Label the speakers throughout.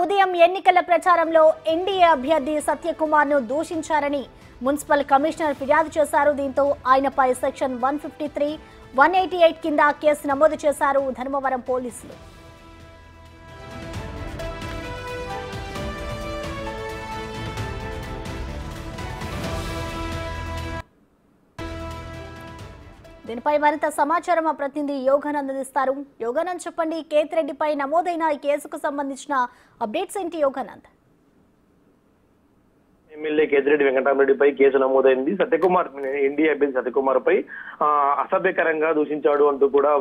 Speaker 1: ఉదయం ఎన్నికల ప్రచారంలో ఎన్డీఏ అభ్యర్థి సత్యకుమార్ ను దూషించారని మున్సిపల్ కమిషనర్ ఫిర్యాదు చేశారు. దీంతో ఆయనపై సెక్షన్ 153, 188 కింద కేసు నమోదు చేశారు ధర్మవరం పోలీసులు. దీనిపై మరింత సమాచారం మా ప్రతినిధి యోగానంద్ అందిస్తారు. యోగానంద్ చెప్పండి, కేతిరెడ్డిపై నమోదైన ఈ కేసుకు సంబంధించిన అప్డేట్స్ ఏంటి యోగానంద్?
Speaker 2: ఎమ్మెల్యే కేతిరెడ్డి వెంకటరామరెడ్డిపై కేసు నమోదైంది. సత్యకుమార్ ఎన్డీఏ అభ్యర్థి సత్యకుమార్ పై అసభ్యకరంగా దూషించాడు అంటూ కూడా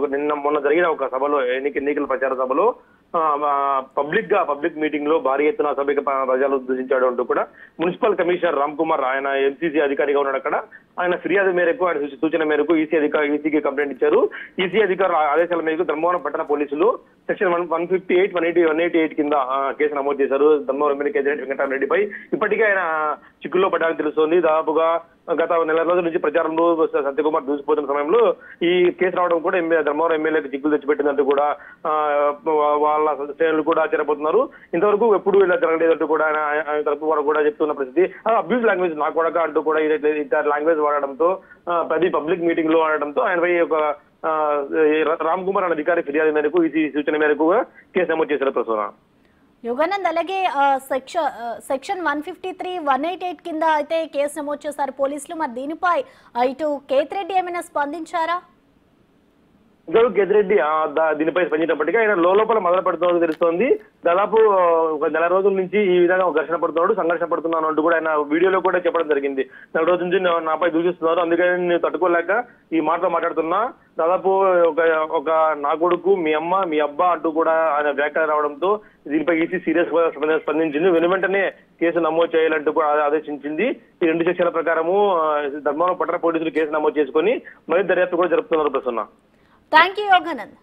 Speaker 2: మొన్న జరిగిన ఒక సభలో ఎన్నికల ప్రచార సభలో పబ్లిక్ మీటింగ్ లో భారీ ఎత్తున అసభ్యక ప్రజలు దూషించాడు అంటూ కూడా మున్సిపల్ కమిషనర్ రామ్ కుమార్, ఆయన ఎంసీసీ అధికారిగా ఉన్నాడు అక్కడ, ఆయన ఫిర్యాదు మేరకు, ఆయన సూచన మేరకు ఈసీకి కంప్లైంట్ ఇచ్చారు. ఈసీ అధికారుల ఆదేశాల మేరకు ధర్మవరం పట్టణ పోలీసులు సెక్షన్ 158, 188 కింద కేసు నమోదు చేశారు ధర్మవరం ఎమ్మెల్యే కేతిరెడ్డి వెంకటరామరెడ్డిపై. ఇప్పటికే ఆయన చిక్కుల్లో పడ్డారని తెలుస్తోంది. దాదాపుగా గత నెల రోజుల నుంచి ప్రచారంలో సత్యకుమార్ దూసిపోతున్న సమయంలో ఈ కేసు రావడం కూడా ధర్మవరం ఎమ్మెల్యేకి చిక్కులు తెచ్చిపెట్టిందంటూ కూడా వాళ్ళ శ్రేణులు కూడా ఆశ్చర్యపోతున్నారు. ఇంతవరకు ఎప్పుడు ఇలా జరగలేదంటూ కూడా ఆయన తరపు వారు కూడా చెప్తున్న పరిస్థితి. అబ్యూజ్ లాంగ్వేజ్ నా కొడక అంటూ కూడా ఇతర లాంగ్వేజ్ వాడడంతో పబ్లిక్ మీటింగ్ లో వాడడంతో ఆయనపై ఒక రామ్ కుమార్ అనే అధికారి ఫిర్యాదు మేరకు ఈసీ సూచన మేరకు కేసు నమోదు చేశారు ప్రసూన.
Speaker 1: యోగానంద్, అలాగే సెక్షన్ 153, 188 కింద అయితే కేసు నమోదు చేశారు పోలీసులు. మరి దీనిపై ఇటు కేతిరెడ్డి ఏమైనా స్పందించారా?
Speaker 2: కేతిరెడ్డి దీనిపై స్పందించినప్పటికీ ఆయన లోపల మొదలు పెడుతున్నట్టు తెలుస్తోంది. దాదాపు ఒక నెల రోజుల నుంచి ఈ విధంగా ఘర్షణ పడుతున్నాడు, సంఘర్షణ పడుతున్నాను అంటూ కూడా ఆయన వీడియోలో కూడా చెప్పడం జరిగింది. నెల రోజుల నుంచి నాపై దూషిస్తున్నారు, అందుకని నేను తట్టుకోలేక ఈ మాటలో మాట్లాడుతున్నా. దాదాపు ఒక నా కొడుకు, మీ అమ్మ, మీ అబ్బా అంటూ కూడా ఆయన వ్యాఖ్యలు రావడంతో దీనిపై ఈసీ సీరియస్ గా స్పందించింది. వెంటనే కేసు నమోదు చేయాలంటూ కూడా ఆదేశించింది. ఈ 2 సెక్షన్ల ప్రకారము ధర్మవరం పట్టణ పోలీసులు కేసు నమోదు చేసుకుని మరింత దర్యాప్తు కూడా జరుపుతున్నారు ప్రసన్న.
Speaker 1: Thank you Yoganand.